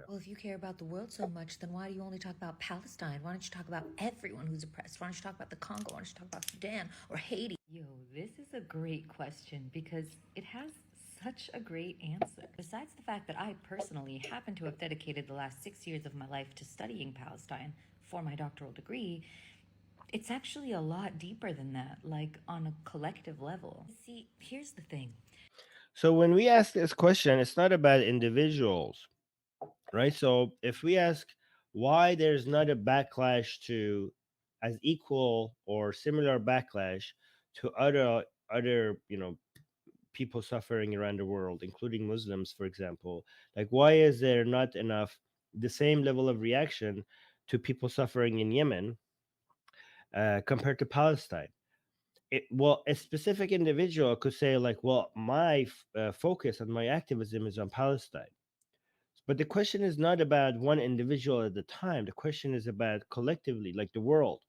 Well, if you care about the world so much, then why do you only talk about Palestine? Why don't you talk about everyone who's oppressed? Why don't you talk about the Congo? Why don't you talk about Sudan or Haiti? Yo, this is a great question because it has such a great answer. Besides the fact that I personally happen to have dedicated the last 6 years of my life to studying Palestine for my doctoral degree, it's actually a lot deeper than that, like on a collective level. See, here's the thing. So when we ask this question, it's not about individuals, right? So if we ask why there's not a backlash to as equal or similar backlash to other people suffering around the world, including Muslims, for example, like why is there not enough the same level of reaction to people suffering in Yemen compared to Palestine? Well, a specific individual could say like, well, my focus and my activism is on Palestine. But the question is not about one individual at the time. The question is about collectively, like the world.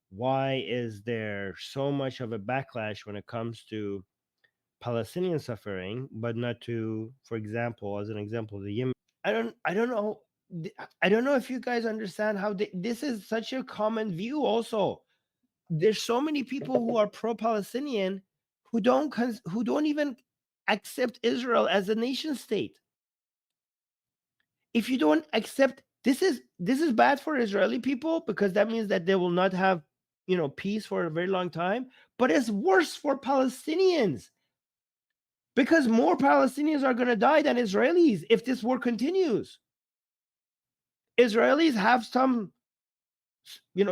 Why is there so much of a backlash when it comes to Palestinian suffering, but not to, for example, as an example, the Yemen? I don't know. I don't know if you guys understand how this is such a common view. Also, there's so many people who are pro-Palestinian who don't even accept Israel as a nation state. If you don't accept this is bad for Israeli people because that means that they will not have peace for a very long time. But it's worse for Palestinians because more Palestinians are going to die than Israelis if this war continues. Israelis have some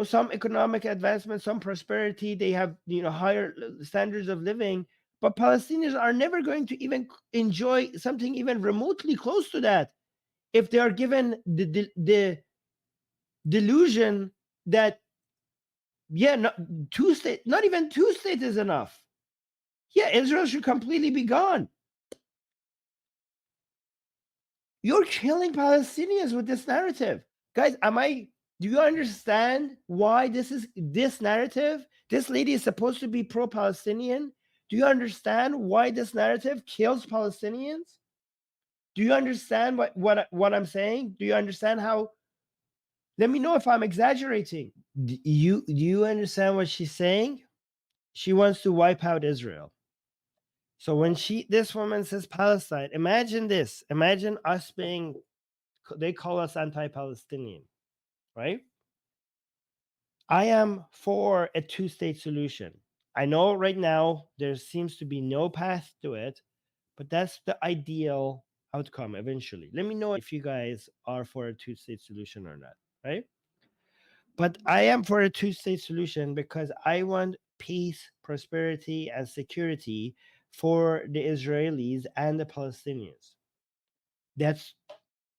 some economic advancement, some prosperity. They have higher standards of living, but Palestinians are never going to even enjoy something even remotely close to that if they are given the delusion that not not even two states is enough. Yeah, Israel should completely be gone. You're killing Palestinians with this narrative, guys. Do you understand why this narrative? This lady is supposed to be pro-Palestinian. Do you understand why this narrative kills Palestinians? Do you understand what I'm saying? Do you understand how? Let me know if I'm exaggerating. Do you understand what she's saying? She wants to wipe out Israel. So when this woman says Palestine, imagine this. Imagine us they call us anti-Palestinian, right? I am for a two-state solution. I know right now there seems to be no path to it, but that's the ideal outcome eventually. Let me know if you guys are for a two-state solution or not, right? But I am for a two-state solution because I want peace, prosperity, and security for the Israelis and the Palestinians. That's,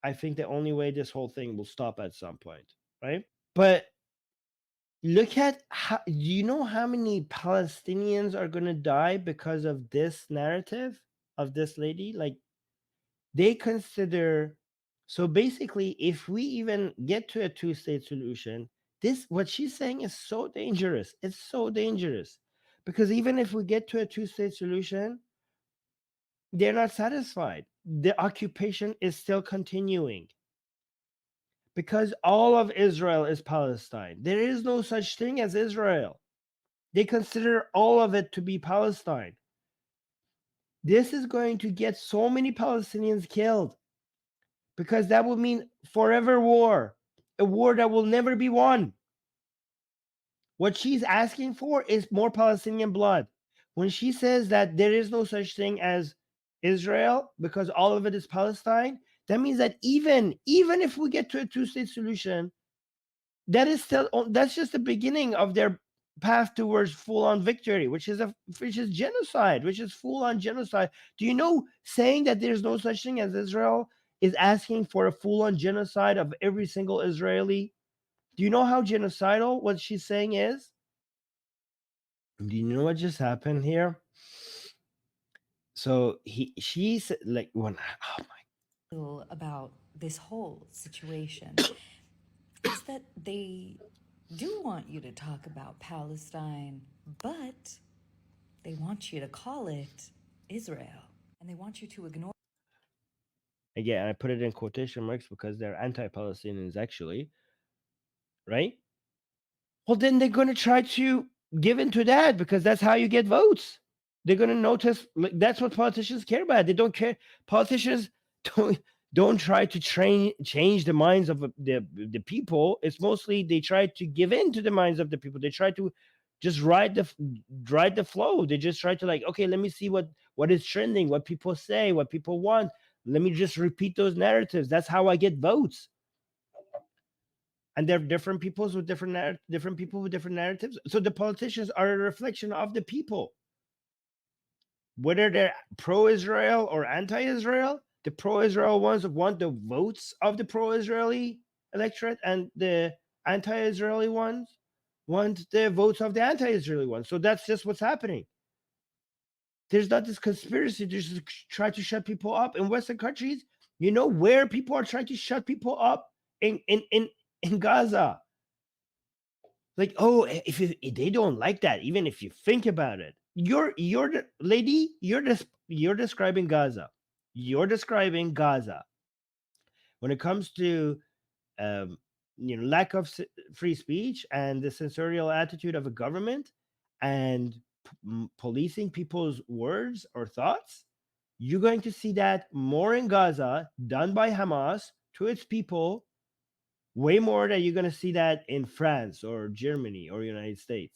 I think, the only way this whole thing will stop at some point, right? But look at do you know how many Palestinians are going to die because of this narrative of this lady? Like, they consider, so basically if we even get to a two-state solution, this what she's saying is so dangerous. It's so dangerous because even if we get to a two-state solution, they're not satisfied. The occupation is still continuing because all of Israel is Palestine. There is no such thing as Israel. They consider all of it to be Palestine. This is going to get so many Palestinians killed because that would mean forever war, a war that will never be won. What she's asking for is more Palestinian blood. When she says that there is no such thing as Israel because all of it is Palestine, that means that even if we get to a two-state solution, that's just the beginning of their path towards full-on victory, which is genocide, which is full-on genocide. Do you know saying that there's no such thing as Israel is asking for a full-on genocide of every single Israeli? Do you know how genocidal what she's saying is? Do you know what just happened here? So she's like, oh my. About this whole situation is that they do want you to talk about Palestine, but they want you to call it Israel. And they want you to ignore. Again, I put it in quotation marks because they're anti-Palestinians, actually, right? Well, then they're going to try to give into that because that's how you get votes. They're going to notice, like, that's what politicians care about. They don't care. Politicians don't don't try to change the minds of the people. It's mostly they try to give in to the minds of the people. They try to just ride the flow. They just try to, like, okay, let me see what is trending, what people say, what people want. Let me just repeat those narratives. That's how I get votes. And they're different peoples with different people with different narratives. So the politicians are a reflection of the people, whether they're pro-Israel or anti-Israel. The pro-Israel ones want the votes of the pro-Israeli electorate, and the anti-Israeli ones want the votes of the anti-Israeli ones. So that's just what's happening. There's not this conspiracy to just try to shut people up in Western countries. You know where people are trying to shut people up? In Gaza. Like, oh, if they don't like that, even if you think about it, you're lady, you're describing Gaza. You're describing Gaza. When it comes to um, lack of free speech and the censorial attitude of a government and policing people's words or thoughts, you're going to see that more in Gaza, done by Hamas to its people, way more than you're going to see that in France or Germany or United States.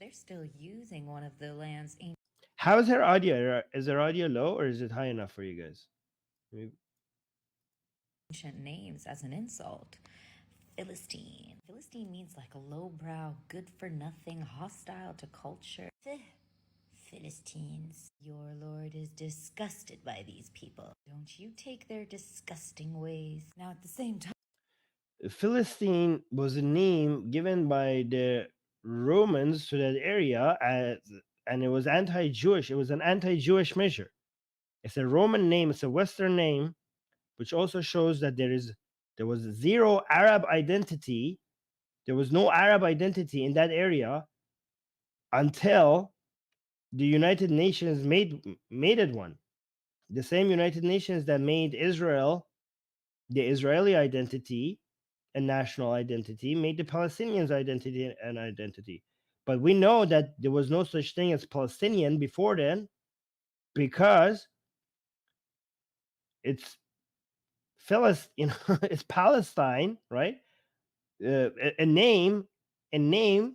They're still using one of the land's How is her audio? Is her audio low or is it high enough for you guys? Maybe. ancient names as an insult. Philistine. Philistine means like a lowbrow, good for nothing, hostile to culture. Philistines. Your Lord is disgusted by these people. Don't you take their disgusting ways. Now, at the same time, Philistine was a name given by the Romans to that area, and it was anti-Jewish. It was an anti-Jewish measure. It's a Roman name. It's a Western name, which also shows that there was zero Arab identity. There was no Arab identity in that area until the United Nations made it one. The same United Nations that made Israel the Israeli identity and national identity, made the Palestinians identity and identity. But we know that there was no such thing as Palestinian before then, because it's it's Palestine, right? A name, a name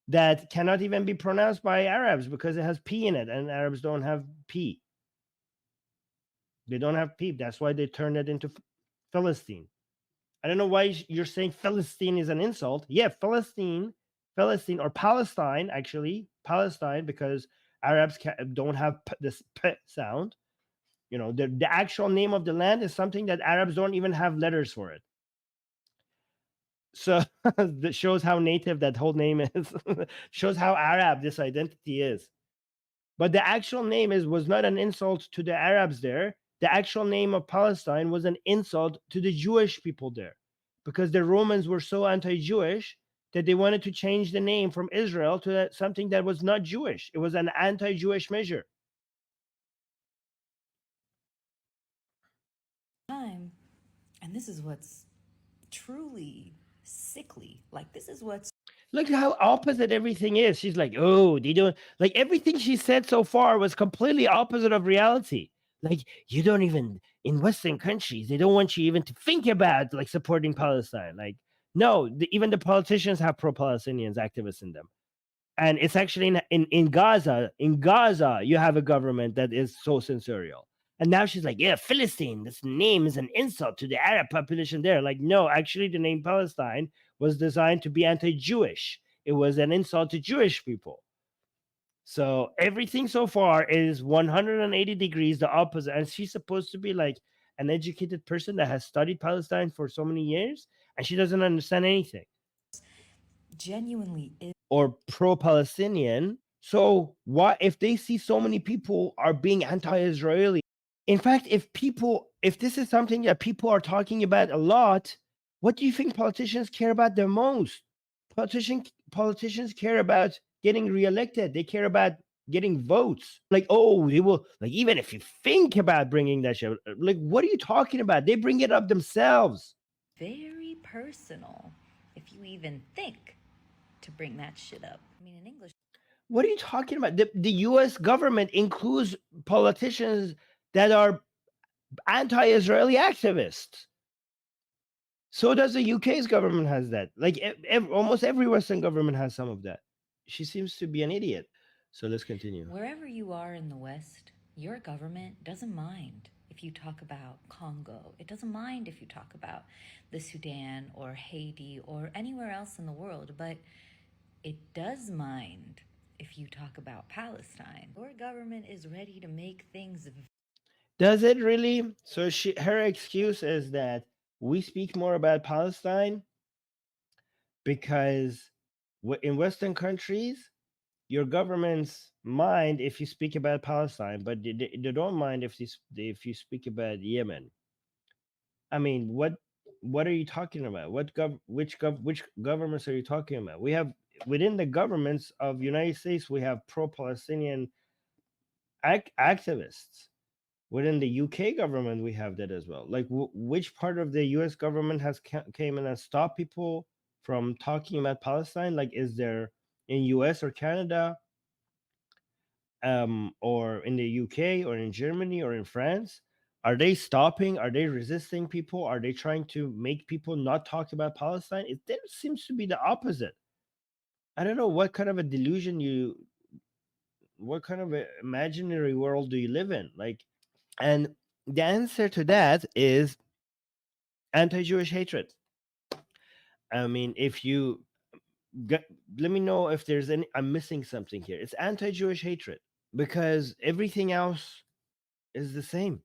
that cannot even be pronounced by Arabs because it has P in it, and Arabs don't have P. They don't have P. That's why they turned it into Philistine. I don't know why you're saying Philistine is an insult. Yeah, Philistine, or Palestine, actually, Palestine, because Arabs don't have this P sound. The actual name of the land is something that Arabs don't even have letters for it. So that shows how native that whole name is. Shows how Arab this identity is. But the actual name was not an insult to the Arabs there. The actual name of Palestine was an insult to the Jewish people there, because the Romans were so anti-Jewish that they wanted to change the name from Israel to something that was not Jewish. It was an anti-Jewish measure. time, and this is what's truly sickly. Like, this is what's Look how opposite everything is. She's like, oh, they don't, like, everything she said so far was completely opposite of reality. Like, you don't even, in Western countries, they don't want you even to think about, like, supporting Palestine. Like, no, even the politicians have pro-Palestinians activists in them. And it's actually in Gaza. In Gaza, you have a government that is so censorial. And now she's like, yeah, Philistine, this name is an insult to the Arab population there. Like, no, actually, the name Palestine was designed to be anti-Jewish. It was an insult to Jewish people. So everything so far is 180 degrees the opposite. And she's supposed to be like an educated person that has studied Palestine for so many years, and she doesn't understand anything. genuinely is. Or pro-Palestinian. So why, if they see so many people are being anti-Israeli, in fact, if this is something that people are talking about a lot, what do you think politicians care about the most? Politicians care about getting reelected. They care about getting votes. Like, oh, they will, like, even if you think about bringing that shit, like, what are you talking about? They bring it up themselves. Very personal if you even think to bring that shit up. I mean, in English. What are you talking about? The US government includes politicians that are anti Israeli activists. So does the UK's government has that. Like almost every Western government has some of that. She seems to be an idiot. So let's continue. Wherever you are in the West, your government doesn't mind if you talk about Congo. It doesn't mind if you talk about the Sudan or Haiti or anywhere else in the world, but it does mind if you talk about Palestine. Your government is ready to make things. Does it really? So her excuse is that we speak more about Palestine because in Western countries, your governments mind if you speak about Palestine, but they don't mind if you speak about Yemen. I mean, what are you talking about? Which governments are you talking about? We have within the governments of United States, we have pro-Palestinian activists. Within the UK government, we have that as well. Like, which part of the US government has came in and stopped people from talking about Palestine? Like, is there in US or Canada, or in the UK or in Germany or in France? Are they stopping? Are they resisting people? Are they trying to make people not talk about Palestine? There seems to be the opposite. I don't know what kind of a delusion what kind of a imaginary world do you live in? Like, and the answer to that is anti-Jewish hatred. I mean, if you get, let me know if there's any, I'm missing something here. It's anti-Jewish hatred because everything else is the same.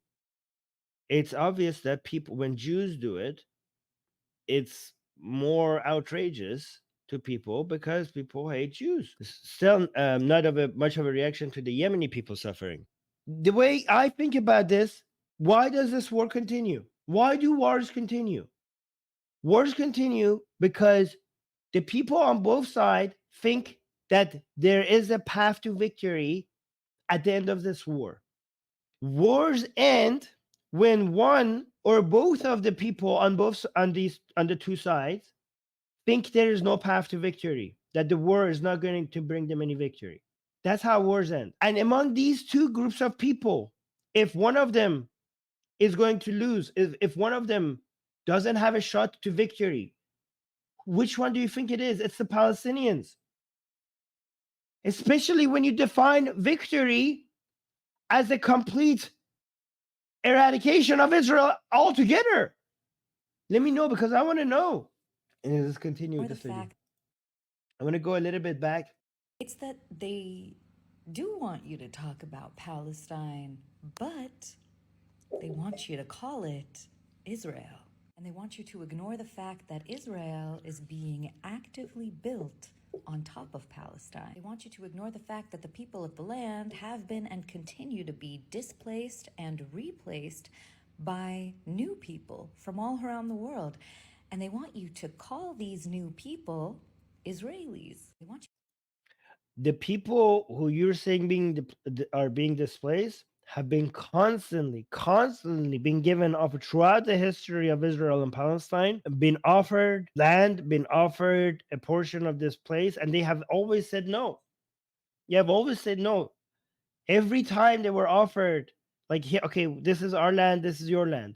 It's obvious that people, when Jews do it, it's more outrageous to people because people hate Jews. Still, not of a much of a reaction to the Yemeni people suffering. The way I think about this, why does this war continue? Why do wars continue? Wars continue because the people on both sides think that there is a path to victory at the end of this war. Wars end when one or both of the people on the two sides think there is no path to victory, that the war is not going to bring them any victory. That's how wars end. And among these two groups of people, if one of them is going to lose, if one of them doesn't have a shot to victory, which one do you think it is? It's the Palestinians. Especially when you define victory as a complete eradication of Israel altogether. Let me know because I want to know. And let's continue with this video. I want to go a little bit back. It's that they do want you to talk about Palestine, but they want you to call it Israel. And they want you to ignore the fact that Israel is being actively built on top of Palestine. They want you to ignore the fact that the people of the land have been and continue to be displaced and replaced by new people from all around the world. And they want you to call these new people Israelis. They want you. The people who you're saying are being displaced have been constantly being given throughout the history of Israel and Palestine, been offered land, been offered a portion of this place, and they have always said no. You have always said no. Every time they were offered, like, okay, this is our land, this is your land.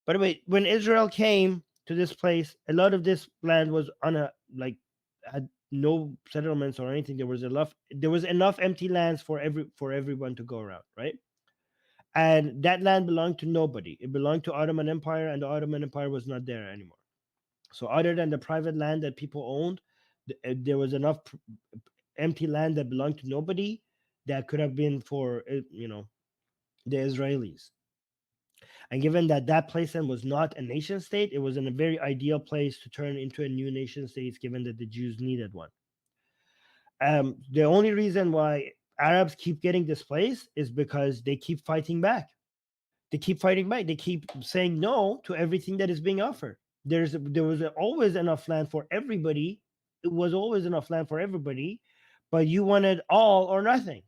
By the way, when Israel came to this place, a lot of this land was on a like had no settlements or anything. There was enough empty lands for everyone to go around, right? And that land belonged to nobody. It belonged to Ottoman Empire, and the Ottoman Empire was not there anymore. So other than the private land that people owned, there was enough empty land that belonged to nobody that could have been for the Israelis. And given that that place then was not a nation state, it was in a very ideal place to turn into a new nation state, given that the Jews needed one. The only reason why Arabs keep getting displaced is because they keep fighting back. They keep fighting back. They keep saying no to everything that is being offered. There was always enough land for everybody. It was always enough land for everybody, but you wanted all or nothing.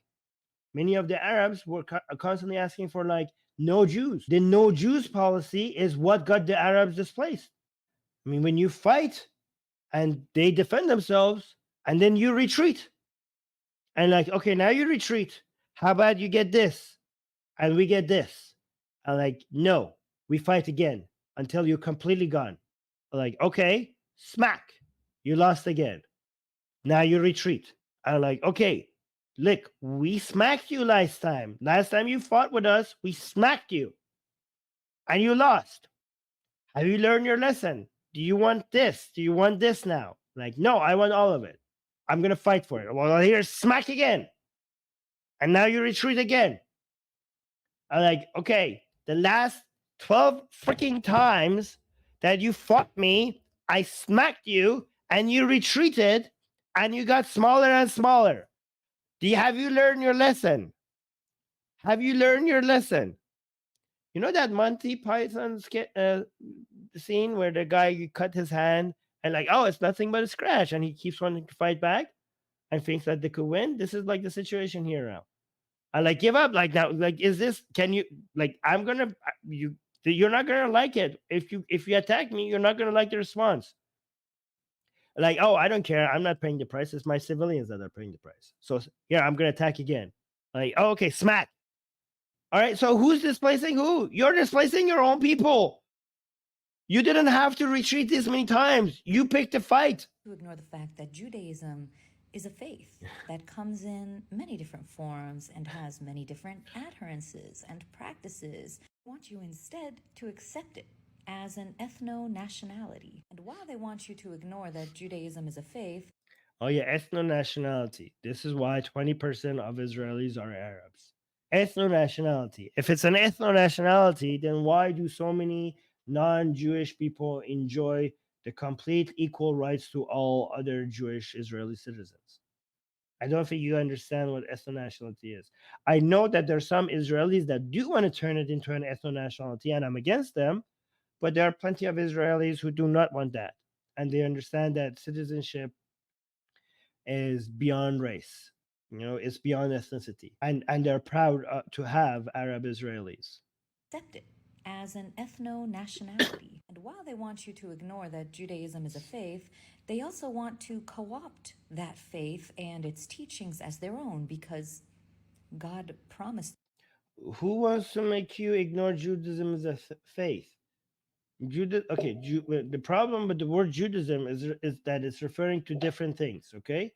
Many of the Arabs were constantly asking for like no Jews. The no Jews policy is what got the Arabs displaced. I mean, when you fight and they defend themselves and then you retreat, and like, okay, now you retreat. How about you get this and we get this? And like, no, we fight again until you're completely gone. Like, okay, smack, you lost again. Now you retreat. I'm like, okay, look, we smacked you last time. Last time you fought with us, we smacked you and you lost. Have you learned your lesson? Do you want this? Do you want this now? Like, no, I want all of it. I'm going to fight for it. Well, here's smack again. And now you retreat again. I'm like, okay, the last 12 freaking times that you fought me, I smacked you and you retreated and you got smaller and smaller. Have you learned your lesson? Have you learned your lesson? You know that Monty Python scene where the guy cut his hand and like, oh, it's nothing but a scratch, and he keeps wanting to fight back and thinks that they could win. This is like the situation here now. I like give up. Like now, like is this? Can you like? I'm gonna you. You're not gonna like it if you attack me. You're not gonna like the response. Like, oh, I don't care. I'm not paying the price. It's my civilians that are paying the price. So yeah, I'm gonna attack again. Like, oh, okay, smack. All right, so who's displacing who? You're displacing your own people. You didn't have to retreat this many times. You picked a fight. To ignore the fact that Judaism is a faith that comes in many different forms and has many different adherences and practices. I want you instead to accept it as an ethno-nationality. And while they want you to ignore that Judaism is a faith, oh yeah, ethno-nationality. This is why 20% of Israelis are Arabs. Ethno-nationality. If it's an ethno-nationality, then why do so many non-Jewish people enjoy the complete equal rights to all other Jewish Israeli citizens? I don't think you understand what ethno-nationality is. I know that there's some Israelis that do want to turn it into an ethno-nationality, and I'm against them, but there are plenty of Israelis who do not want that. And they understand that citizenship is beyond race. You know, it's beyond ethnicity, and they're proud to have Arab Israelis. accept it as an ethno-nationality. And while they want you to ignore that Judaism is a faith, they also want to co-opt that faith and its teachings as their own because God promised. Who wants to make you ignore Judaism as a faith? Okay, the problem with the word Judaism is that it's referring to different things. Okay,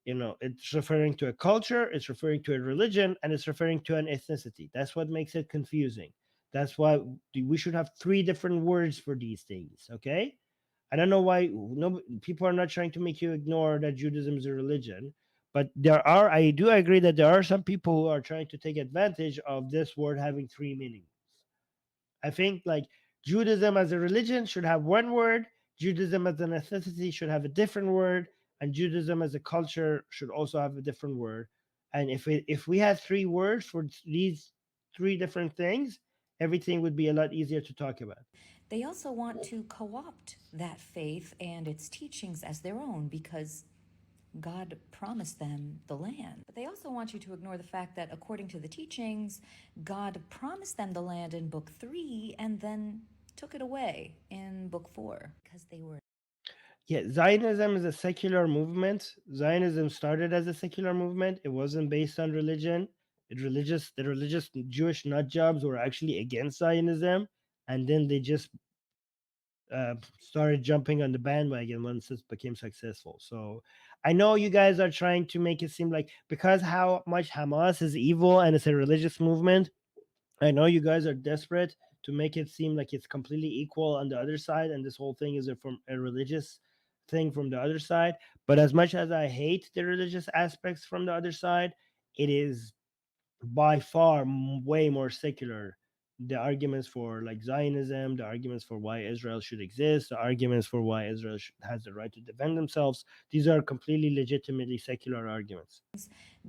you know, it's referring to a culture, it's referring to a religion, and it's referring to an ethnicity. That's what makes it confusing. That's why we should have three different words for these things. Okay, I don't know why no people are not trying to make you ignore that Judaism is a religion, but I do agree that there are some people who are trying to take advantage of this word having three meanings. I think like Judaism as a religion should have one word, Judaism as a necessity should have a different word, and Judaism as a culture should also have a different word. And if we had three words for these three different things, everything would be a lot easier to talk about. They also want to co-opt that faith and its teachings as their own because God promised them the land. But they also want you to ignore the fact that according to the teachings, God promised them the land in book 3 and then took it away in book 4 because they were. Yeah, Zionism is a secular movement. Zionism started as a secular movement. It wasn't based on religion. The religious Jewish nut jobs were actually against Zionism, and then they just started jumping on the bandwagon once it became successful. So I know you guys are trying to make it seem like because how much Hamas is evil and it's a religious movement, I know you guys are desperate to make it seem like it's completely equal on the other side, and this whole thing is from a religious thing from the other side. But as much as I hate the religious aspects from the other side, it is by far way more secular. The arguments for like Zionism, the arguments for why Israel should exist, the arguments for why Israel has the right to defend themselves, these are completely legitimately secular arguments.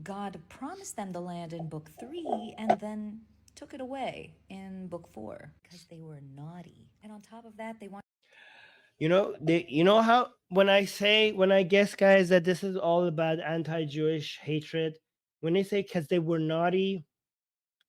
God promised them the land in book 3 and then took it away in book 4 because they were naughty. And on top of that, they want. You know how when I guess, guys, that this is all about anti-Jewish hatred, When they say because they were naughty,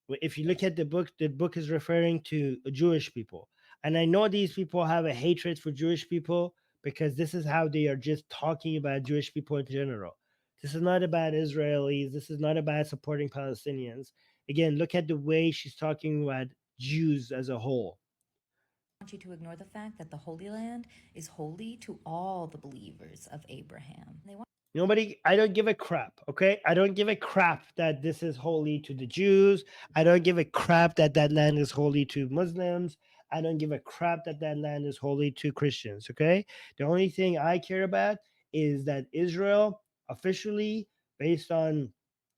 if you look at the book is referring to Jewish people. And I know these people have a hatred for Jewish people because this is how they are just talking about Jewish people in general. This is not about Israelis. This is not about supporting Palestinians. Again, look at the way she's talking about Jews as a whole. I want you to ignore the fact that the Holy Land is holy to all the believers of Abraham. Nobody, I don't give a crap, okay? I don't give a crap that this is holy to the Jews. I don't give a crap that that land is holy to Muslims. I don't give a crap that that land is holy to Christians, okay? The only thing I care about is that Israel officially, based on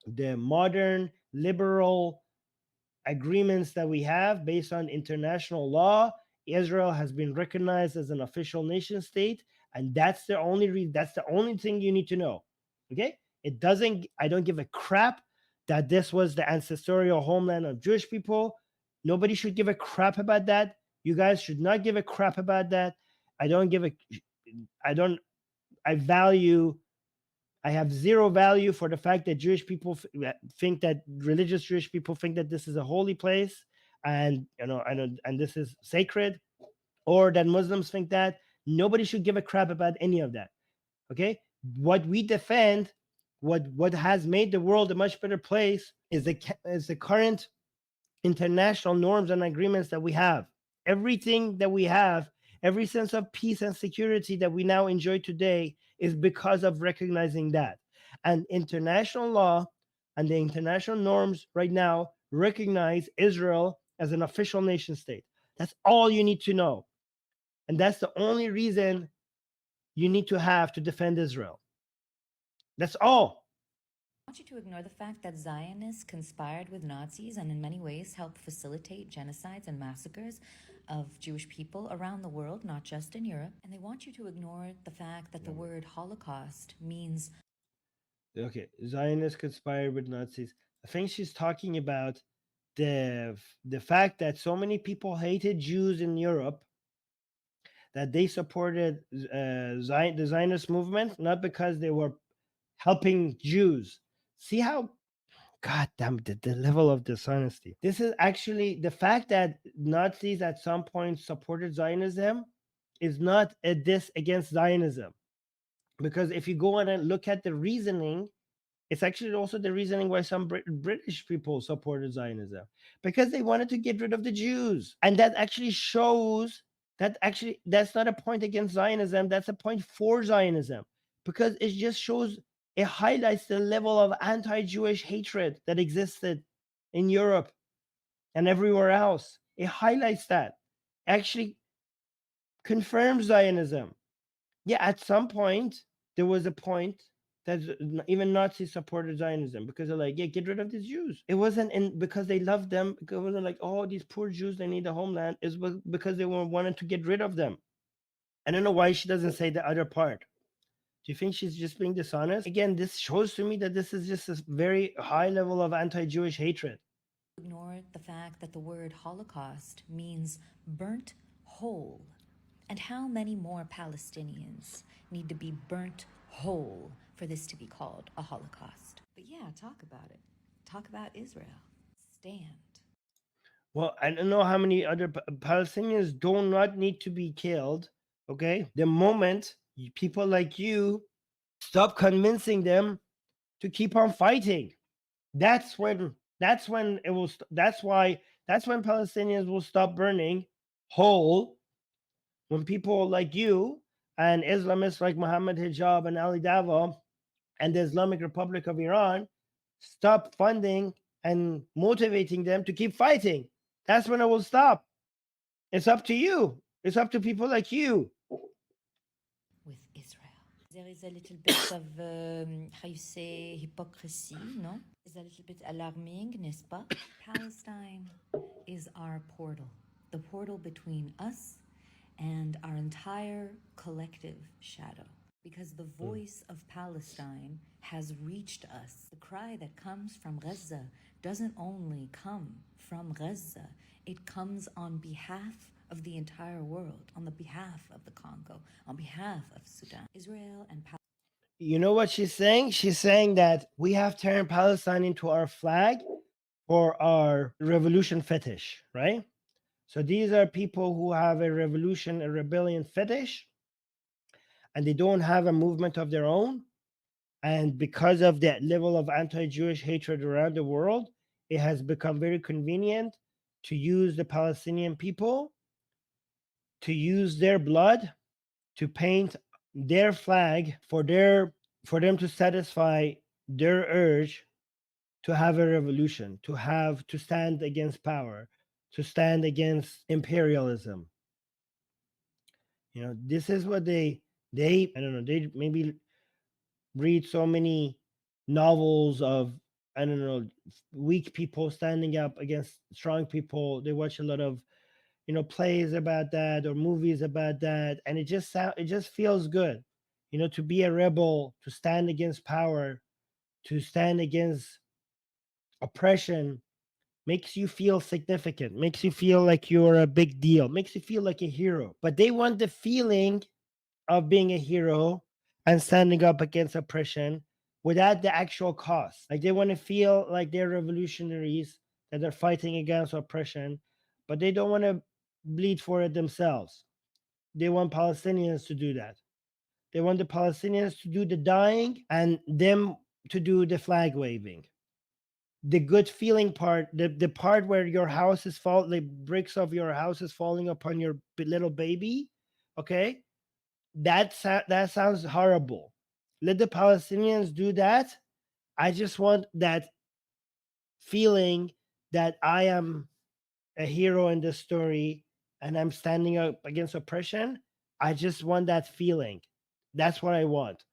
the modern liberal agreements that we have based on international law, Israel has been recognized as an official nation state, and that's the only that's the only thing you need to know. Okay? It doesn't I don't give a crap that this was the ancestral homeland of Jewish people. Nobody should give a crap about that. You guys should not give a crap about that. I don't give a I don't I value I have zero value for the fact that Jewish people think that religious Jewish people think that this is a holy place, and and this is sacred, or that Muslims think that. Nobody should give a crap about any of that. Okay, what we defend, what has made the world a much better place, is the current international norms and agreements that we have. Everything that we have, every sense of peace and security that we now enjoy today is because of recognizing that. And international law and the international norms right now recognize Israel as an official nation state. That's all you need to know. And that's the only reason you need to have to defend Israel. That's all. I want you to ignore the fact that Zionists conspired with Nazis and in many ways helped facilitate genocides and massacres of Jewish people around the world, not just in Europe. And they want you to ignore the fact that the word Holocaust means Okay, Zionists conspired with Nazis. I think she's talking about the fact that so many people hated Jews in Europe that they supported the Zionist movement, not because they were helping Jews. See how, God damn, the level of dishonesty. This is actually the fact that Nazis at some point supported Zionism is not a diss against Zionism. Because if you go on and look at the reasoning, it's actually also the reasoning why some British people supported Zionism, because they wanted to get rid of the Jews. And that actually shows that actually that's not a point against Zionism, that's a point for Zionism, because it just shows, it highlights the level of anti-Jewish hatred that existed in Europe and everywhere else. It highlights that, actually confirms Zionism. Yeah, at some point there was a point that even Nazis supported Zionism because they're like, yeah, get rid of these Jews. It wasn't because they loved them. It wasn't like, oh, these poor Jews, they need a homeland. It was because they were wanted to get rid of them. I don't know why she doesn't say the other part. Do you think she's just being dishonest? Again, this shows to me that this is just a very high level of anti-Jewish hatred. ignore the fact that the word Holocaust means burnt whole. And how many more Palestinians need to be burnt whole for this to be called a Holocaust? But yeah, talk about it. Talk about Israel. Stand. Well, I don't know how many other Palestinians do not need to be killed. Okay, the moment people like you stop convincing them to keep on fighting, that's when it will. That's when Palestinians will stop burning whole. When people like you and Islamists like Muhammad Hijab and Ali Dava and the Islamic Republic of Iran stop funding and motivating them to keep fighting. That's when it will stop. It's up to you. It's up to people like you. With Israel. There is a little bit of, how you say, hypocrisy, no? It's a little bit alarming, n'est-ce pas? Palestine is our portal, the portal between us and our entire collective shadow. Because the voice of Palestine has reached us. The cry that comes from Gaza doesn't only come from Gaza, it comes on behalf of the entire world, on the behalf of the Congo, on behalf of Sudan. Israel and Palestine. You know what she's saying? She's saying that we have turned Palestine into our flag for our revolution fetish, right? So these are people who have a revolution, a rebellion fetish, and they don't have a movement of their own. And because of that level of anti Jewish hatred around the world, it has become very convenient to use the Palestinian people, to use their blood, to paint their flag for them to satisfy their urge to have a revolution, to stand against power, to stand against imperialism. You know, this is what they I don't know, they maybe read so many novels of, I don't know, weak people standing up against strong people. They watch a lot of, you know, plays about that or movies about that, and it just feels good, you know, to be a rebel, to stand against power, to stand against oppression. Makes you feel significant, makes you feel like you're a big deal, makes you feel like a hero. But they want the feeling of being a hero and standing up against oppression without the actual cost. Like they want to feel like they're revolutionaries, that they're fighting against oppression, but they don't want to bleed for it themselves. They want Palestinians to do that. They want the Palestinians to do the dying and them to do the flag waving. The good feeling part, the part where your house is fall, the bricks of your house is falling upon your little baby, okay? That sounds horrible. Let the Palestinians do that. I just want that feeling that I am a hero in this story and I'm standing up against oppression. I just want that feeling. That's what I want.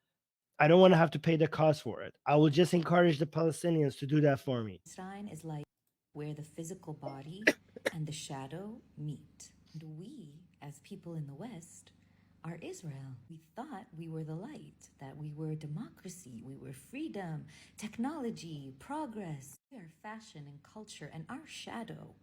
I don't want to have to pay the cost for it. I will just encourage the Palestinians to do that for me. Palestine is like where the physical body and the shadow meet. And we, as people in the West, are Israel. We thought we were the light, that we were democracy, we were freedom, technology, progress. We are fashion and culture, and our shadow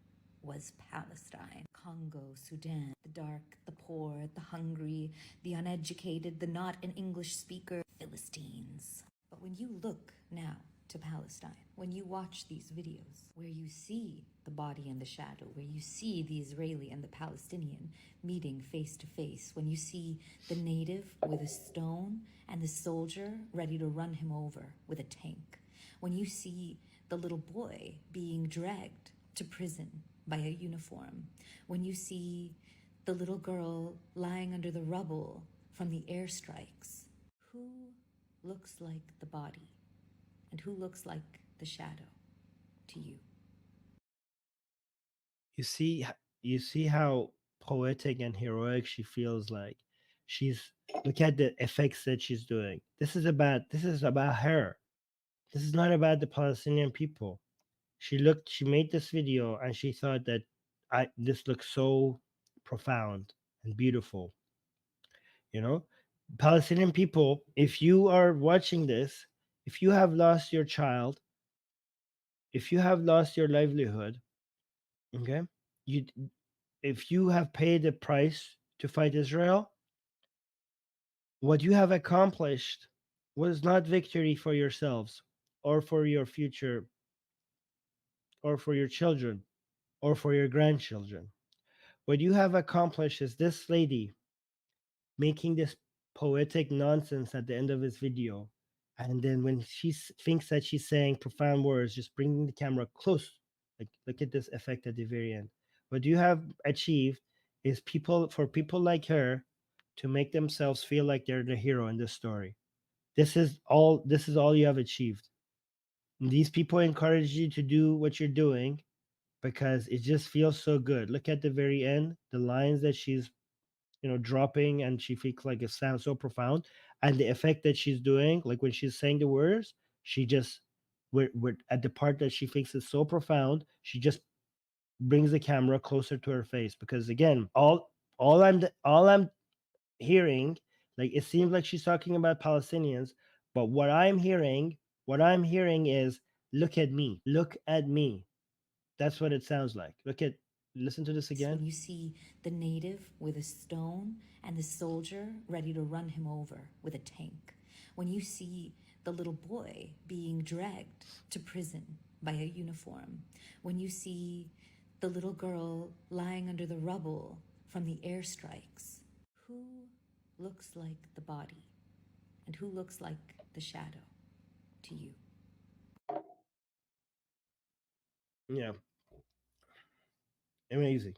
was Palestine, Congo, Sudan, the dark, the poor, the hungry, the uneducated, the not an English speaker, Philistines. But when you look now to Palestine, when you watch these videos where you see the body and the shadow, where you see the Israeli and the Palestinian meeting face to face, when you see the native with a stone and the soldier ready to run him over with a tank, when you see the little boy being dragged to prison by a uniform, when you see the little girl lying under the rubble from the airstrikes, who looks like the body and who looks like the shadow to you? You see, you see how poetic and heroic she feels like. She's Look at the effects that she's doing. This is about her. This is not about the Palestinian people. She made this video and she thought that I this looks so profound and beautiful. You know, Palestinian people, if you are watching this, if you have lost your child, if you have lost your livelihood, okay, you if you have paid the price to fight Israel, what you have accomplished was not victory for yourselves or for your future or for your children or for your grandchildren. What you have accomplished is this lady making this poetic nonsense at the end of his video. And then when thinks that she's saying profound words, just bringing the camera close, like look at this effect at the very end. What you have achieved is people like her to make themselves feel like they're the hero in this story. This is all you have achieved. And these people encourage you to do what you're doing because it just feels so good. Look at the very end, the lines that she's, you know, dropping, and she feels like it sounds so profound, and the effect that she's doing, like when she's saying the words, she just we're at the part that she thinks is so profound, she just brings the camera closer to her face, because again, all I'm hearing, like it seems like she's talking about Palestinians, but what I'm hearing is, look at me. That's what it sounds like. Listen to this again. When you see the native with a stone and the soldier ready to run him over with a tank, when you see the little boy being dragged to prison by a uniform, when you see the little girl lying under the rubble from the airstrikes, who looks like the body and who looks like the shadow to you? Yeah, amazing.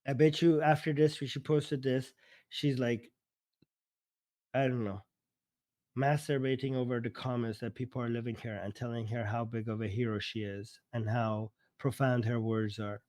I bet you after this, when she posted this, she's like, I don't know, masturbating over the comments that people are living here and telling her how big of a hero she is and how profound her words are.